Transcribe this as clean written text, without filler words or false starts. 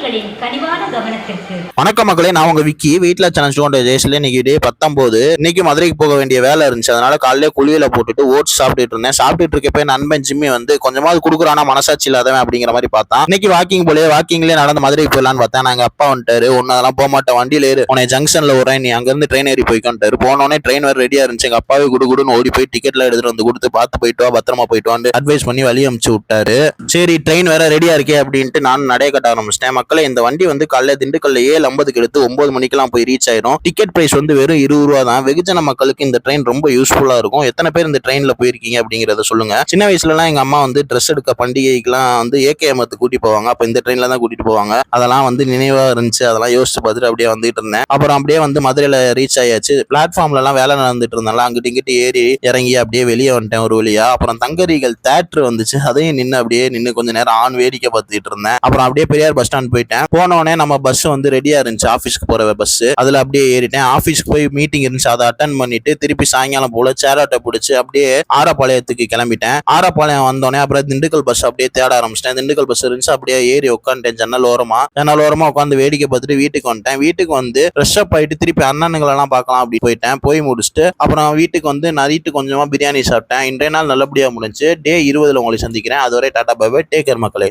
நேயர்களின் கனிவான கவனத்திற்கு. வணக்கம் மக்களே, நான் உங்க விக்கி. வீட்டுல சேனல் ஜெயசில இன்னைக்கு டே 19. இன்னைக்கு மதுரைக்கு போக வேண்டிய வேலை இருந்துச்சு. அதனால காலையில குளியல போட்டுட்டு ஓட்ஸ் சாப்பிட்டுட்டு இருந்தேன். சாப்பிட்டுட்டு இருக்கப்ப நண்பன் ஜிம்மி வந்து கொஞ்சமாவது குடுக்குறானா மனசாட்சி இல்லாதவன் அப்படிங்கிற மாதிரி பார்த்தான். இன்னைக்கு வாக்கிங்லேயே நடந்து மதுரைக்கு போயிடலான்னு பார்த்தேன். நாங்க அப்பா வந்துட்டாரு. ஒன்னு அதெல்லாம் போக மாட்டேன், வண்டியில ஏறு, உன்னை ஜங்ஷன்ல வரேன், நீ அங்க இருந்து ட்ரெயின் ஏறி போய்க்கான்ட்டாரு. போனோடனே ட்ரெயின் வேற ரெடியா இருந்துச்சு. எங்க அப்பாவே குடுன்னு ஓடி போய் டிக்கெட்ல எடுத்துட்டு வந்து கொடுத்து பார்த்து போயிட்டு வா, பத்திரமா போயிட்டு வான்னு அட்வைஸ் பண்ணி வழி அனுப்பிச்சு விட்டாரு. சரி, ட்ரெயின் வேற ரெடியா இருக்கே அப்படின்ட்டு நான் நடைய கட்ட ஆரம்பிச்சிட்டேன். மக்களே, இந்த வண்டி வந்து காலையில திண்டுக்கல்ல 7:50 எடுத்து 9 மணிக்கெல்லாம் போய் ரீச் ஆயிடும். டிக்கெட் பிரைஸ் வந்து வெறும் 20 ரூபா தான். வெகுஜன மக்களுக்கு இந்த ட்ரெயின் ரொம்ப யூஸ்ஃபுல்லா இருக்கும். எத்தனை பேர் இந்த ட்ரெயின்ல போயிருக்கீங்க அப்படிங்கறத சொல்லுங்க. சின்ன வயசுல எல்லாம் எங்க அம்மா வந்து ட்ரெஸ் எடுக்க பண்டிகைக்கெல்லாம் வந்து ஏகேஎம்க்கு கூட்டி போவாங்க. அப்ப இந்த ட்ரெயின்ல தான் கூட்டிட்டு போவாங்க. அதெல்லாம் வந்து நினைவா இருந்துச்சு. அதெல்லாம் யோசிச்சு பார்த்துட்டு அப்படியே வந்துட்டு இருந்தேன். அப்புறம் அப்படியே வந்து மதுரையில ரீச் ஆயாச்சு. பிளாட்ஃபார்ம்ல எல்லாம் வேலை நடந்துட்டு இருந்தாலும் அங்கிட்டு இங்கிட்டு ஏறி இறங்கி அப்படியே வெளியே வந்துட்டேன் ஒரு வழியா. அப்புறம் தங்கரிகள் தேட்டர் வந்துச்சு. அதையும் நின்று கொஞ்ச நேரம் ஆண் வேடிக்கை பார்த்துட்டு இருந்தேன். அப்புறம் அப்படியே பெரியார் பஸ் ஸ்டாண்ட் போயிட்டேன். போனோடனே நம்ம பஸ் வந்து ரெடியா இருந்துச்சு, ஆஃபீஸ்க்கு போற பஸ். அதுல அப்படியே ஏறிட்டேன். ஆஃபீஸ்க்கு போய் மீட்டிங் இருந்துச்சு, அதை அட்டன் பண்ணிட்டு திருப்பி சாயங்காலம் போல சேராட்டை பிடிச்சி அப்படியே ஆரப்பாளையத்துக்கு கிளம்பிட்டேன். ஆரப்பாளையம் வந்தோடனே அப்புறம் திண்டுக்கல் பஸ் அப்படியே தேட ஆரம்பிச்சிட்டேன். திண்டுக்கல் பஸ் இருந்துச்சு. அப்படியே ஏறி உட்காந்துட்டேன் ஜன்னல் ஓரமா உட்காந்து வேடிக்கை பார்த்துட்டு வீட்டுக்கு வந்துட்டேன். வீட்டுக்கு வந்து ஃப்ரெஷ் அப் ஆயிட்டு திருப்பி அண்ணனுங்களெல்லாம் பார்க்கலாம் அப்படி போயிட்டேன். போய் முடிச்சுட்டு அப்புறம் வீட்டுக்கு வந்து நைட்டு கொஞ்சமா பிரியாணி சாப்பிட்டேன். இன்றைய நாள் நல்லபடியா முடிஞ்சு. டே 20 உங்களை சந்திக்கிறேன். அதுவரை tata bye bye, take care மக்களே.